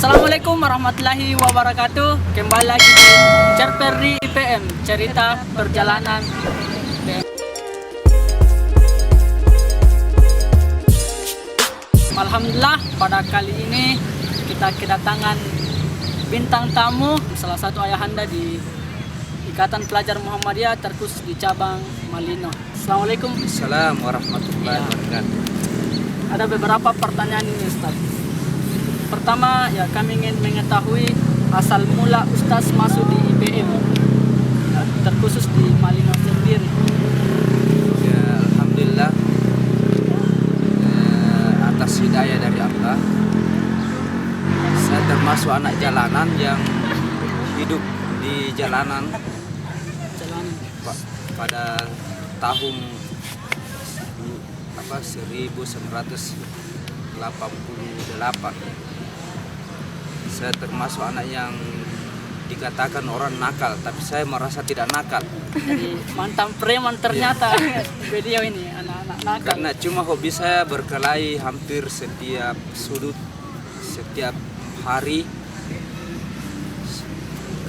Assalamualaikum warahmatullahi wabarakatuh. Kembali lagi di Cerperdi IPM, cerita perjalanan IPM. Alhamdulillah, pada kali ini kita kedatangan bintang tamu, salah satu ayahanda di Ikatan Pelajar Muhammadiyah terkhusus di cabang Malino. Assalamualaikum. Assalamualaikum warahmatullahi wabarakatuh. Ada beberapa pertanyaan ini, Ustaz. Pertama, ya kami ingin mengetahui asal mula Ustaz masuk di IPM, terkhusus di Malino sendiri. Ya, alhamdulillah, atas hidayah dari Allah, saya termasuk anak jalanan yang hidup di jalanan pada tahun 1988. Saya termasuk anak yang dikatakan orang nakal, tapi saya merasa tidak nakal. Jadi mantan preman ternyata beliau ini anak-anak nakal. Karena cuma hobi saya berkelahi hampir setiap sudut, setiap hari.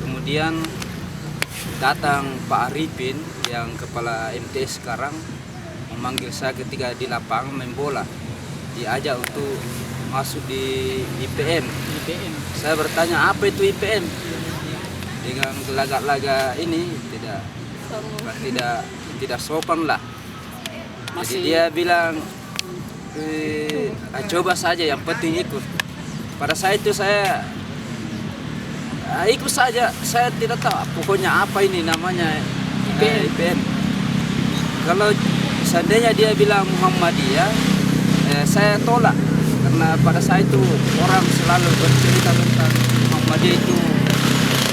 Kemudian datang Pak Arifin yang kepala MTS sekarang memanggil saya ketika di lapangan main bola, diajak untuk masuk di IPM. Saya bertanya apa itu IPM, dengan gelagat-laga ini tidak sopan lah. Jadi dia bilang coba saja, yang penting ikut. Pada saat itu saya ikut saja, saya tidak tahu pokoknya apa ini namanya IPM. Kalau seandainya dia bilang Muhammadiyah, saya tolak, karena pada saat itu orang selalu bercerita tentang Muhammadiyah itu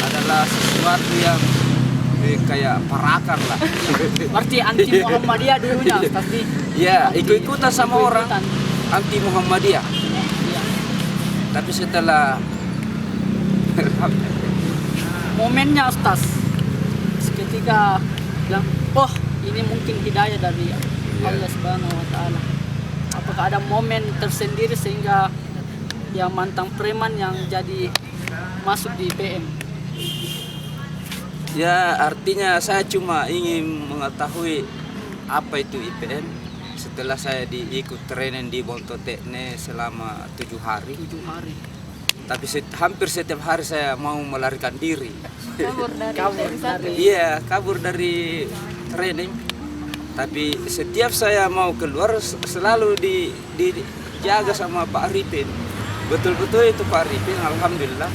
adalah sesuatu yang kayak parakan lah. Berarti anti Muhammadiyah dulunya, pasti. Ya, ikut-ikutan sama orang anti Muhammadiyah. Ya. Tapi setelah momennya Ustaz, ketika bilang, oh ini mungkin hidayah dari Allah Subhanahu Wa Taala. Apakah ada momen tersendiri sehingga ya mantan preman yang jadi masuk di IPM? Ya, artinya saya cuma ingin mengetahui apa itu IPM setelah saya diikut training di Bonto Tekne selama 7 hari. 7 hari. Tapi hampir setiap hari saya mau melarikan diri. Kabur dari training. Tapi setiap saya mau keluar selalu dijaga sama Pak Arifin. Betul-betul itu Pak Arifin, alhamdulillah.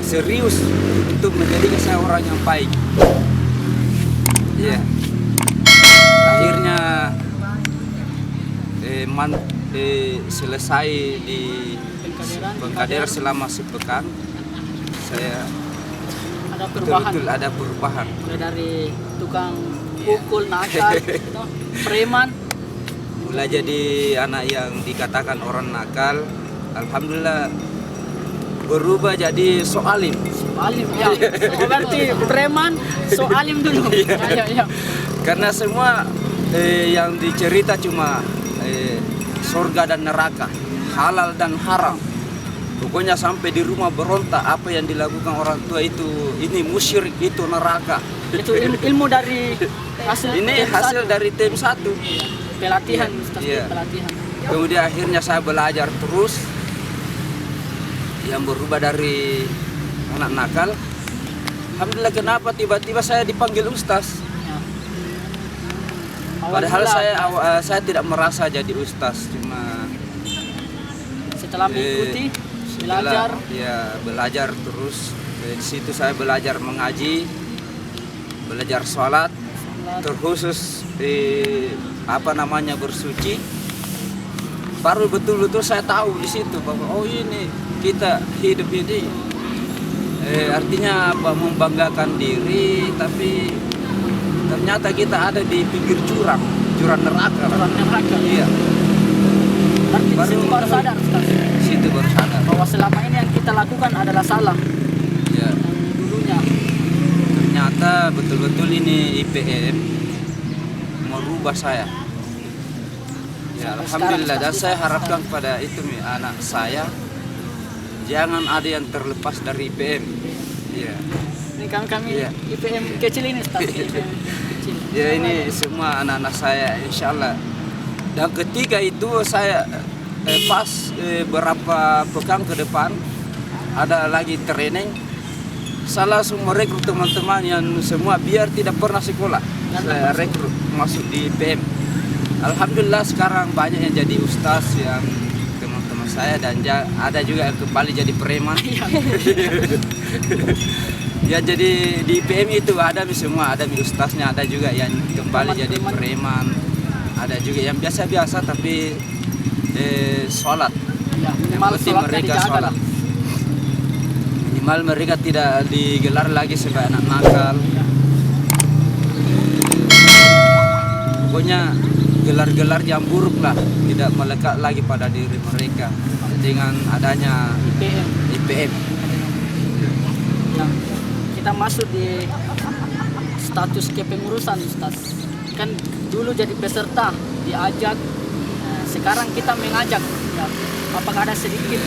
Serius untuk menjadikan saya orang yang baik. Ya. Akhirnya selesai di Bengkader selama sepekan, saya betul-betul ada perubahan. Dari tukang pukul nakal, preman, mulai jadi anak yang dikatakan orang nakal, alhamdulillah berubah jadi soalim. Soalim ya. Berarti preman, soalim dulu. Ya. Karena semua yang dicerita cuma surga dan neraka, halal dan haram. Pokoknya sampai di rumah berontak apa yang dilakukan orang tua itu, ini musyrik, itu neraka. Itu ilmu dari hasil ini hasil dari tim 1 pelatihan, ya. Pelatihan. Kemudian akhirnya saya belajar terus, yang berubah dari anak nakal. Alhamdulillah, kenapa tiba-tiba saya dipanggil ustaz? Ya. Padahal saya tidak merasa jadi ustaz, cuma setelah mengikuti belajar terus. Di situ saya belajar mengaji, belajar sholat, terkhusus bersuci. Baru betul-betul saya tahu di situ bahwa oh ini kita hidup ini artinya apa, membanggakan diri, tapi ternyata kita ada di pinggir jurang neraka. Iya. Baru sadar, Ustaz. Situ baru sadar bahwa selama ini yang kita lakukan adalah salah. Ya. Dulunya. Ternyata betul-betul ini IPM merubah saya. Ya, Ya, alhamdulillah, dan saya harapkan pada itu anak saya jangan ada yang terlepas dari IPM. Ya. Ini kami Iya. IPM kecil ini Ustaz. IPM kecil. Ya, ini semua anak-anak saya insya Allah. Dan ketika itu saya pas berapa pekan ke depan ada lagi training, saya langsung merekrut teman-teman yang semua biar tidak pernah sekolah. Saya rekrut masuk di IPM. Alhamdulillah sekarang banyak yang jadi ustaz yang teman-teman saya, dan ada juga yang kembali jadi preman. Ya, jadi di IPM itu ada semua, ada ustaznya, ada juga yang kembali jadi preman, ada juga yang biasa-biasa tapi sholat. Ya, Yang minimal penting sholatnya mereka dijaga sholat. lah. Minimal mereka tidak digelar lagi sebagai anak nakal. Pokoknya gelar-gelar yang buruk lah tidak melekat lagi pada diri mereka dengan adanya IPM. IPM. Nah, kita masuk di status kepengurusan Ustaz. Kan dulu jadi peserta diajak, sekarang kita mengajak. Ya, apakah ada sedikit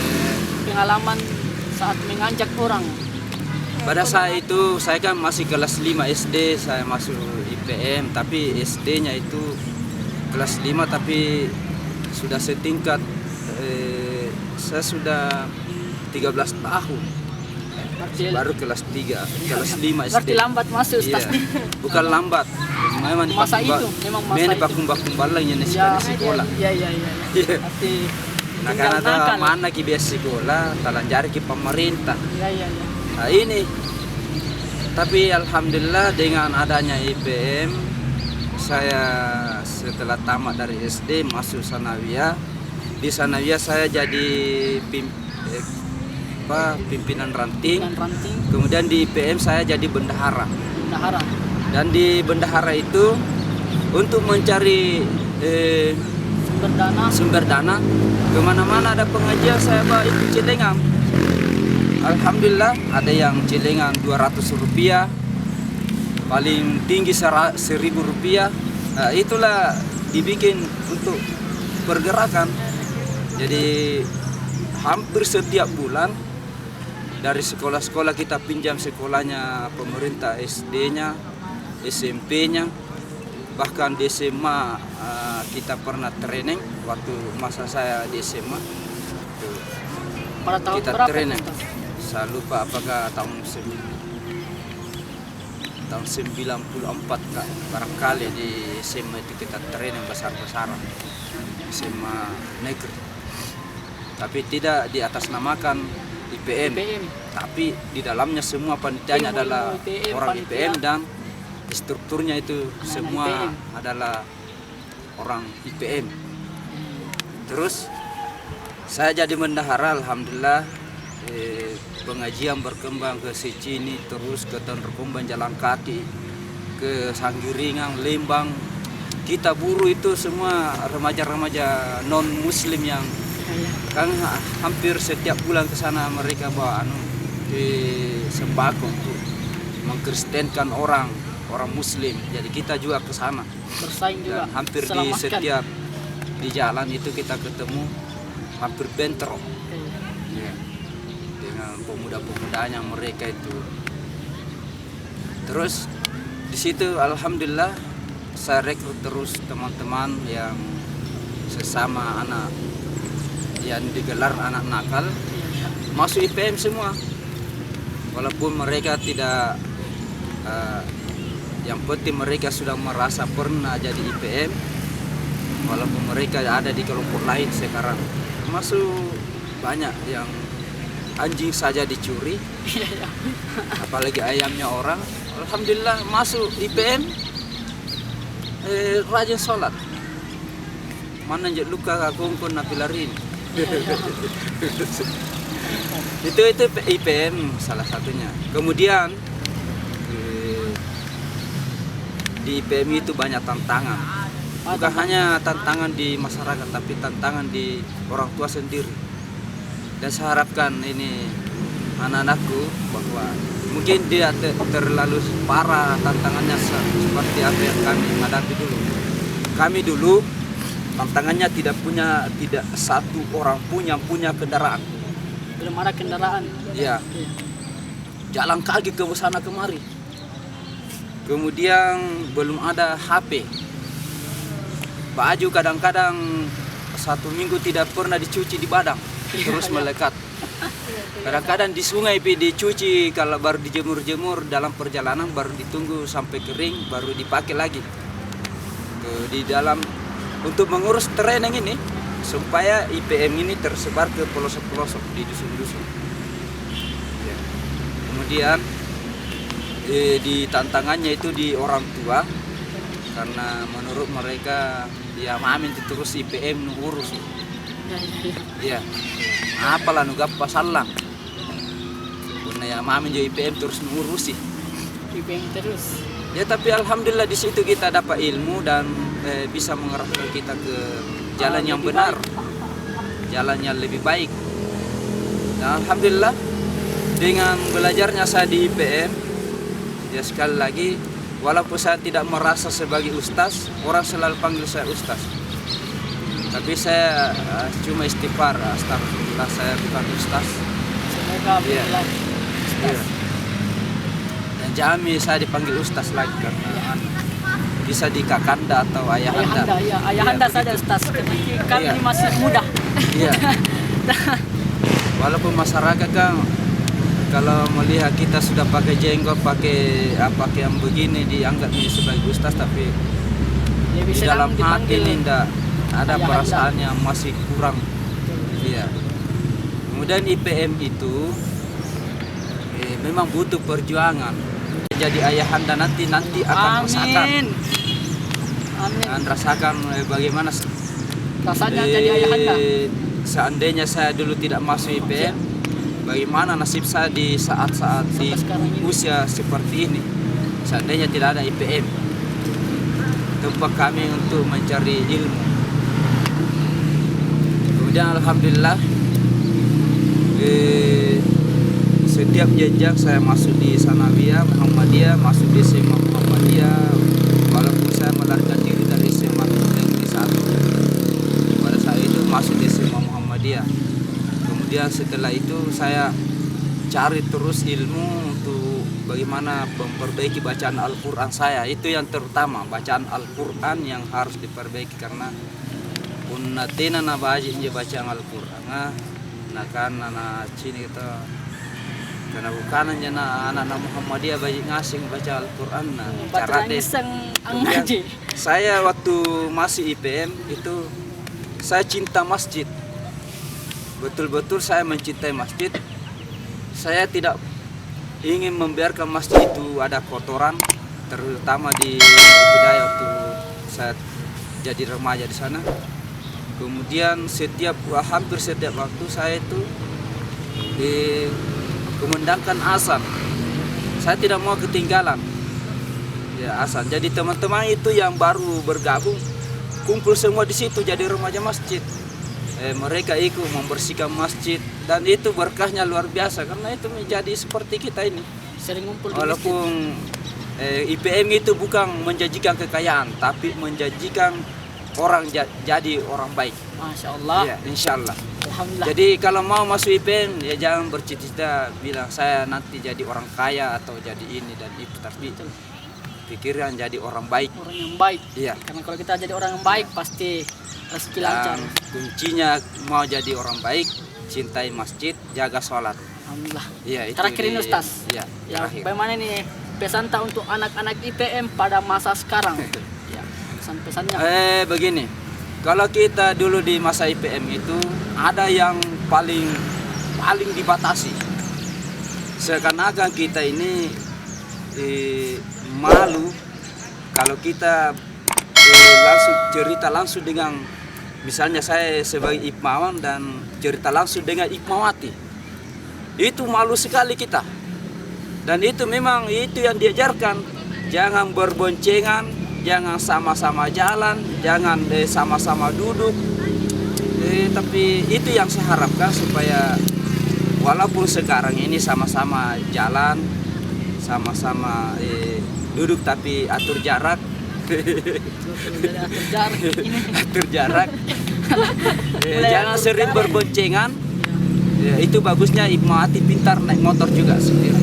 pengalaman saat mengajak orang? Pada saat itu saya kan masih kelas 5 SD, saya masuk IPM, tapi SD-nya itu kelas 5 tapi sudah setingkat, saya sudah 13 tahun. Baru kelas 3, kelas 5 SD. Berarti lambat masuk Iya, Ustaz. bukan lambat. Memang Masa itu, memang masa itu. bakumbalang yang Ya, sekolah. iya. Iya. Berarti Nah, tinggal karena nakal. mana ki biasa sekolah, talanjari ki pemerintah. Iya. Nah, ini. Tapi alhamdulillah dengan adanya IPM, saya setelah tamat dari SD masuk Sanawiyah. Di Sanawiyah saya jadi pimpinan ranting. Dan ranting, Kemudian di IPM saya jadi bendahara. bendahara. Dan di bendahara itu untuk mencari Sumber dana. kemana-mana ada pengajian saya bawa itu celengan. Alhamdulillah ada yang celengan 200 rupiah, paling tinggi 1.000 rupiah. Nah, itulah dibikin untuk pergerakan. Jadi hampir setiap bulan dari sekolah-sekolah kita pinjam sekolahnya pemerintah, SD-nya, SMP-nya, bahkan di SMA kita pernah training waktu masa saya di SMA. Pada tahun Kita berapa training. Ustaz? Saya lupa apakah tahun 94 Kak. Barangkali di SMA itu kita training besar-besaran, SMA negeri. Tapi tidak di atas namakan IPM. IPM. Tapi di dalamnya semua panitianya Ilmu adalah IPM, orang panitia. IPM, dan strukturnya itu semua IPM. adalah orang IPM. Terus saya jadi bendahara, alhamdulillah. Pengajian berkembang ke Sicini, terus ke Tanrukumban jalan kaki, ke Sanggiringan, Lembang. Kita buruh itu semua remaja-remaja non muslim yang kan hampir setiap bulan ke sana mereka bawa sembako untuk mengkristenkan orang muslim. Jadi kita juga ke sana. Bersaing juga. Dan hampir di selamatkan. setiap di jalan itu kita ketemu hampir bentrok. Ya, dengan pemuda-pemudanya mereka itu. Terus di situ alhamdulillah saya rekrut terus teman-teman yang sesama anak yang digelar anak nakal masuk IPM semua. Walaupun mereka tidak yang penting mereka sudah merasa pernah jadi IPM, walaupun mereka ada di kelompok lain sekarang. Masuk banyak yang anjing saja dicuri, apalagi ayamnya orang. Alhamdulillah masuk IPM, rajin sholat. Mana je luka kongkon napilarin. Itu IPM salah satunya. Kemudian di IPM itu banyak tantangan. Bukan hanya tantangan di masyarakat, tapi tantangan di orang tua sendiri. Dan saya harapkan ini anak-anakku bahwa mungkin dia terlalu parah tantangannya seperti apa yang kami hadapi dulu. Kami dulu tantangannya tidak satu orang punya kendaraan. Belum ada kendaraan. Ya, jalan kaki ke sana kemari. Kemudian belum ada HP. Baju kadang-kadang 1 minggu tidak pernah dicuci di badang, terus melekat. Kadang-kadang di sungai dicuci, kalau baru dijemur-jemur dalam perjalanan baru ditunggu sampai kering baru dipakai lagi. Di dalam untuk mengurus training ini supaya IPM ini tersebar ke pelosok-pelosok di dusun-dusun. Ya. Kemudian di tantangannya itu di orang tua, karena menurut mereka ya mamin terus IPM urus. Ya. Apalah nugap pasalang. Karena ya mamin jo IPM terus ngurus sih. IPM terus. Ya tapi alhamdulillah di situ kita dapat ilmu dan bisa mengarahkan kita ke jalan yang benar, jalan yang lebih baik. Dan alhamdulillah dengan belajarnya saya di IPM, ya sekali lagi walaupun saya tidak merasa sebagai ustaz, orang selalu panggil saya ustaz. Tapi saya cuma istighfar, astagfirullah, saya bukan ustaz. Semoga Iya. berjalan. Iya. Dan jami saya dipanggil ustaz lagi karena bisa di kakanda atau ayahanda. Ayahanda, ya. Ayahanda saja begitu. Ustaz. Kami Iya. masih muda. Iya. Walaupun masyarakat kan kalau melihat kita sudah pakai jenggot, pakai yang begini dianggap ini sebagai ustaz, tapi Lebih di senang dalam hati dipanggil ini tidak ada ayahanda. perasaan yang masih kurang. Iya. Kemudian IPM itu memang butuh perjuangan. Jadi ayahanda nanti akan rasakan, Amin. Amin. akan rasakan bagaimana Rasanya jadi ayahanda. seandainya saya dulu tidak masuk IPM, bagaimana nasib saya di saat-saat di Sampai sekarang ini. usia seperti ini. Seandainya tidak ada IPM, tempat kami untuk mencari ilmu. Kemudian alhamdulillah setiap jenjang saya masuk di Sanawiyah Muhammadiyah, masuk di SMA Muhammadiyah, walaupun saya melarikan diri dari SMA Negeri 1. Pada saat itu masuk di SMA Muhammadiyah. Kemudian setelah itu saya cari terus ilmu untuk bagaimana memperbaiki bacaan Al-Quran saya. Itu yang terutama, bacaan Al-Quran yang harus diperbaiki karena unnatina na baji bacaan Al-Quran. Nah kan anak cini kita karena bukan aja anak-anak Muhammadiyah bayi ngasing baca Al-Quran. Nah, cara deh. ngaji. Saya waktu masih IPM itu saya cinta masjid. Betul-betul saya mencintai masjid. Saya tidak ingin membiarkan masjid itu ada kotoran, terutama di budaya waktu saya jadi remaja di sana. Kemudian hampir setiap waktu saya itu kumandangkan azan. Saya tidak mau ketinggalan ya azan. Jadi teman-teman itu yang baru bergabung kumpul semua di situ jadi remaja masjid. Mereka ikut membersihkan masjid dan itu berkahnya luar biasa karena itu menjadi seperti kita ini. Sering ngumpul di Walaupun IPM itu bukan menjanjikan kekayaan tapi menjanjikan orang jadi orang baik. Masya Allah. Ya, insya Allah. Alhamdulillah. Jadi kalau mau masuk IPM ya jangan bercita-cita bilang saya nanti jadi orang kaya atau jadi ini dan itu, tapi pikiran jadi orang baik. Orang yang baik. Iya. Karena kalau kita jadi orang yang baik pasti rezeki lancar. Dan kuncinya mau jadi orang baik, cintai masjid, jaga sholat. Alhamdulillah. Iya, itu. Terakhir ini Ustaz. Iya. Ya, Terakhir. bagaimana nih pesan tak untuk anak-anak IPM pada masa sekarang? Ya, pesan-pesannya. Begini. Kalau kita dulu di masa IPM itu ada yang paling dibatasi. Seakan-akan kita ini malu kalau kita langsung cerita langsung dengan misalnya saya sebagai Ipmawan dan cerita langsung dengan Ipmawati. Itu malu sekali kita. Dan itu memang itu yang diajarkan. Jangan berboncengan, jangan sama-sama jalan, jangan sama-sama duduk. Tapi itu yang saya harapkan supaya walaupun sekarang ini sama-sama jalan, sama-sama duduk tapi atur jarak, Dari atur jarak ini. atur jarak. Mulai Jangan atur sering jarak. berboncengan. Itu bagusnya Hikmawati pintar naik motor juga sendiri.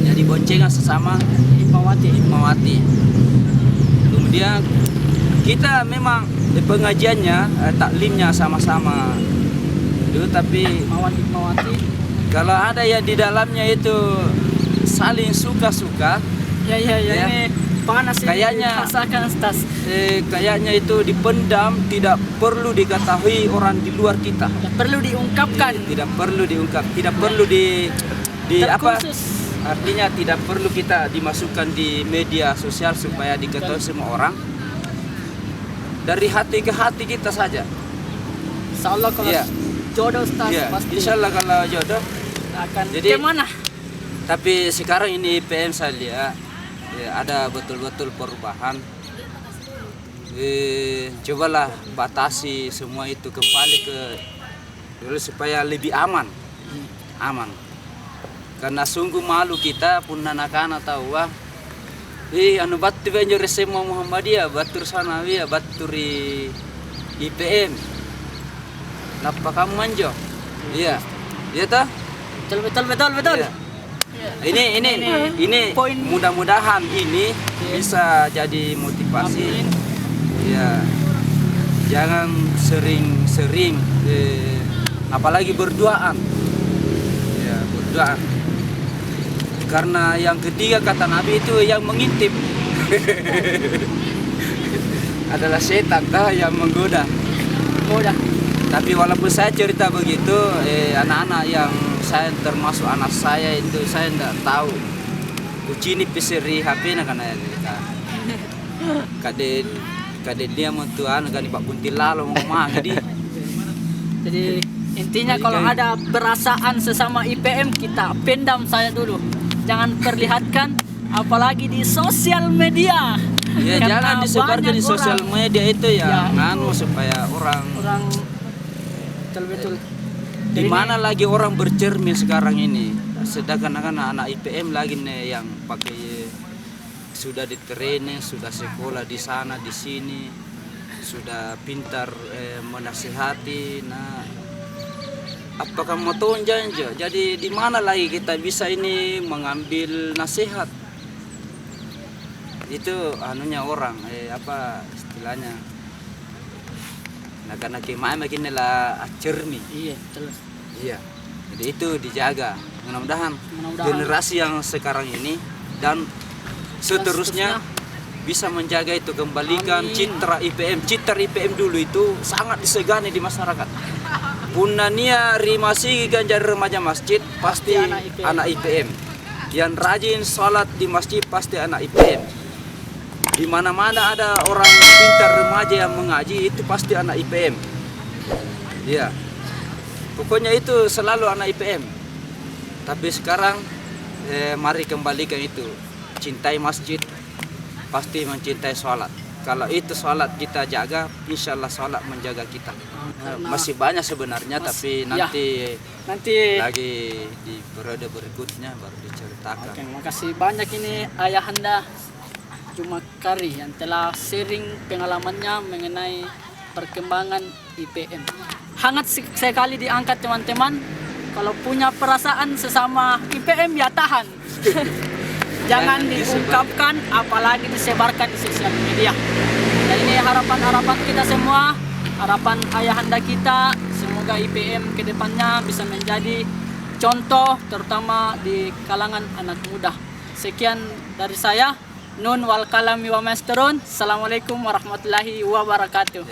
Jadi boncengan sesama Hikmawati. Kemudian kita memang pengajiannya, taklimnya sama-sama. Tapi Hikmawati. kalau ada yang di dalamnya itu saling suka-suka, Ya. Ini panas ini Kayaknya- dirasakan Stas. kayaknya itu dipendam, tidak perlu diketahui orang di luar kita. Ya, perlu diungkapkan. Tidak perlu diungkap, tidak perlu di apa? Terkhusus. Artinya tidak perlu kita dimasukkan di media sosial supaya diketahui semua orang. Dari hati ke hati kita saja. Insyaallah kalau Iya. jodoh Stas Ya, pasti insya Allah kalau jodoh. akan Jadi- kemana? Tapi sekarang ini IPM saya lihat ada betul-betul perubahan. Cobalah batasi semua itu kembali ke dulu supaya lebih aman. Karena sungguh malu kita pun anak-anak tahu anu batu benjor SMA Muhammadiyah batur sanawi batur IPM. Napa kamu manjo? Iya. Iya toh? Betul. Iya. Ini Poin. mudah-mudahan ini bisa jadi motivasi. Amin. Ya, jangan sering-sering, apalagi berduaan. Ya, berduaan. Karena yang ketiga kata Nabi itu yang mengintip adalah setan yang menggoda. Udah. Tapi walaupun saya cerita begitu, anak-anak yang saya termasuk anak saya itu saya tidak tahu. Kucini pisiri HP na kana kade dia mentuan kan Pak Buntil lalu ngomong Jadi intinya kalau ada perasaan sesama IPM kita pendam saya dulu. Jangan perlihatkan apalagi di sosial media. Ya Karena jangan disebarkan banyak di sosial orang- media itu Ya, ya, nganu supaya orang betul. di mana lagi orang bercermin sekarang ini. Sedangkan anak IPM lagi nih yang pakai sudah di training, sudah sekolah di sana di sini, sudah pintar menasihati. Nah, apakah mau tunjuk? Jadi di mana lagi kita bisa ini mengambil nasihat? Itu anunya orang apa istilahnya? Nah, karena kemana makin lah cermin. Iya, jelas. Iya. Jadi itu dijaga. Mudah-mudahan generasi yang sekarang ini dan seterusnya bisa menjaga itu, kembalikan Amin. citra IPM. Citra IPM dulu itu sangat disegani di masyarakat. Punania rimasi ganjar remaja masjid pasti anak IPM. Yang rajin sholat di masjid pasti anak IPM. Di mana-mana ada orang pintar remaja yang mengaji itu pasti anak IPM. Iya. Pokoknya itu selalu anak IPM. Tapi sekarang mari kembalikan itu. Cintai masjid, pasti mencintai sholat. Kalau itu sholat kita jaga, insya Allah sholat menjaga kita. Masih banyak sebenarnya, tapi nanti lagi di periode berikutnya baru diceritakan. Oke, makasih banyak ini Ayahanda Juma Kari yang telah sharing pengalamannya mengenai perkembangan IPM. Hangat sekali diangkat teman-teman. Kalau punya perasaan sesama IPM ya tahan. Jangan diungkapkan, apalagi disebarkan di sosial media. Dan ini harapan-harapan kita semua, harapan ayahanda kita, semoga IPM ke depannya bisa menjadi contoh, terutama di kalangan anak muda. Sekian dari saya, Nun wal kalami wa masturun. Assalamualaikum warahmatullahi wabarakatuh.